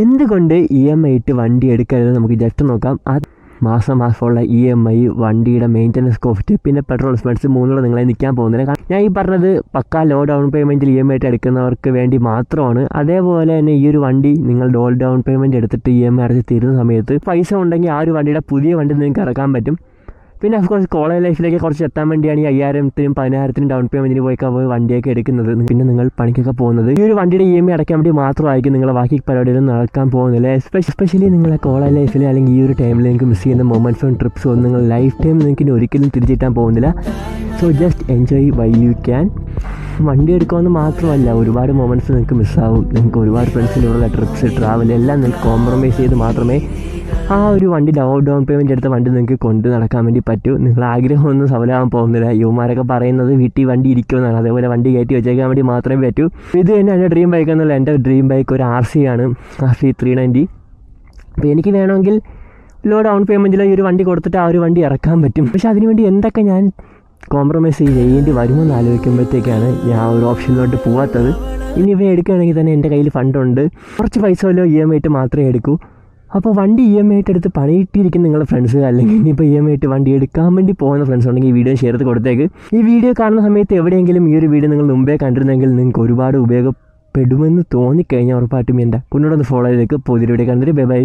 എന്തുകൊണ്ട് EMI ഇട്ട് വണ്ടി എടുക്കരുത് നമുക്ക് ജസ്റ്റ് നോക്കാം. മാസമുള്ള EMI, വണ്ടിയുടെ മെയിൻ്റനൻസ് കോസ്റ്റ്, പിന്നെ പെട്രോൾ എക്സ്പെൻസ് മൂന്നുള്ള നിങ്ങളെ നിൽക്കാൻ പോകുന്നില്ല. ഞാൻ ഈ പറഞ്ഞത് പക്കാ ലോ ഡൗൺ പേയ്മെൻറ്റിൽ EMI ഇട്ട് എടുക്കുന്നവർക്ക് വേണ്ടി മാത്രമാണ്. അതേപോലെ തന്നെ ഈ ഒരു വണ്ടി നിങ്ങൾ ലോ ഡൗൺ പേയ്മെൻറ്റ് എടുത്തിട്ട് EMI അടച്ച് തീരുന്ന സമയത്ത് പൈസ ഉണ്ടെങ്കിൽ ആ ഒരു വണ്ടിയുടെ പുതിയ വണ്ടി നിങ്ങൾക്ക് ഇറക്കാൻ പറ്റും. പിന്നെ ഓഫ്കോഴ്സ് കോളേജ് ലൈഫിലേക്ക് കുറച്ച് എത്താൻ വേണ്ടിയാണ് ഈ 5000-നും 10,000-നും ഡൗൺ പേയ്മെൻറ്റിന് പോയി വണ്ടിയൊക്കെ എടുക്കുന്നത്. പിന്നെ നിങ്ങൾ പണിക്കൊക്കെ പോകുന്നത് ഈ ഒരു വണ്ടിയുടെ EMI അടയ്ക്കാൻ വേണ്ടി മാത്രമായിരിക്കും. നിങ്ങൾ ബാക്കി പരിപാടികളും നടക്കാൻ പോകുന്നില്ല. എസ്പെഷ്യലി നിങ്ങളെ കോളേജ് ലൈഫിൽ അല്ലെങ്കിൽ ഈ ഒരു ടൈമിൽ നിങ്ങൾക്ക് മിസ് ചെയ്യുന്ന മൊമെൻറ്റ്സും ട്രിപ്സും ഒന്നും നിങ്ങൾ ലൈഫ് ടൈം നിങ്ങൾക്ക് ഇനി ഒരിക്കലും തിരിച്ചിട്ടാൻ പോകുന്നില്ല. So just enjoy while you can. വണ്ടി എടുക്കുമെന്ന് മാത്രമല്ല, ഒരുപാട് മൊമെൻറ്റ്സ് നിങ്ങൾക്ക് മിസ്സാവും. നിങ്ങൾക്ക് ഒരുപാട് ഫ്രണ്ട്സിനുള്ള ട്രിപ്സ്, ട്രാവൽ എല്ലാം നിങ്ങൾക്ക് കോംപ്രമൈസ് ചെയ്ത് മാത്രമേ ആ ഒരു വണ്ടി ലോ ഡൗൺ പേയ്മെൻറ്റ് എടുത്ത വണ്ടി നിങ്ങൾക്ക് കൊണ്ട് നടക്കാൻ വേണ്ടി പറ്റൂ. നിങ്ങൾ ആഗ്രഹമൊന്നും സഫലമാകാൻ പോകുന്നില്ല. യുവമാരൊക്കെ പറയുന്നത് വീട്ടിൽ വണ്ടി ഇരിക്കുമെന്നാണ്. അതേപോലെ വണ്ടി കയറ്റി വെച്ചേക്കാൻ വേണ്ടി മാത്രമേ പറ്റൂ. ഇത് തന്നെ എൻ്റെ ഡ്രീം ബൈക്ക് എന്നല്ല. എൻ്റെ ഡ്രീം ബൈക്ക് ഒരു RC ആണ്, RC 390. അപ്പോൾ എനിക്ക് വേണമെങ്കിൽ ലോ ഡൗൺ പേയ്മെൻറ്റിൽ ഈ ഒരു വണ്ടി കൊടുത്തിട്ട് ആ ഒരു വണ്ടി ഇറക്കാൻ പറ്റും. പക്ഷേ അതിനുവേണ്ടി എന്തൊക്കെ ഞാൻ കോംപ്രമൈസ് ചെയ്യേണ്ടി വരുമെന്ന് ആലോചിക്കുമ്പോഴത്തേക്കാണ് ഞാൻ ഒരു ഓപ്ഷനിലോട്ട് പോകാത്തത്. ഇനി ഇവ എടുക്കുകയാണെങ്കിൽ തന്നെ എൻ്റെ കയ്യിൽ ഫണ്ടുണ്ട്. കുറച്ച് പൈസ വല്ലോ EMI ഇട്ട് മാത്രമേ എടുക്കൂ. അപ്പോൾ വണ്ടി EMI ഇട്ട് എടുത്ത് പണിയിട്ടിരിക്കുന്ന നിങ്ങളുടെ ഫ്രണ്ട്സ്, അല്ലെങ്കിൽ ഇനിയിപ്പോൾ EMI ഇട്ട് വണ്ടി എടുക്കാൻ വേണ്ടി പോകുന്ന ഫ്രണ്ട്സ് ഉണ്ടെങ്കിൽ ഈ വീഡിയോ ഷെയർ ചെയ്ത് കൊടുത്തേക്ക്. ഈ വീഡിയോ കാണുന്ന സമയത്ത് എവിടെയെങ്കിലും ഈ ഒരു വീഡിയോ നിങ്ങൾ മുമ്പേ കണ്ടിരുന്നെങ്കിൽ നിങ്ങൾക്ക് ഒരുപാട് ഉപയോഗപ്പെടുമെന്ന് തോന്നിക്കഴിഞ്ഞാൽ ഉറപ്പായിട്ടും എൻ്റെ കുന്നോടൊന്ന് ഫോളോ ചെയ്തേക്ക്. പുതിയ വീഡിയോ കണ്ടിട്ട് ബൈ ബൈ.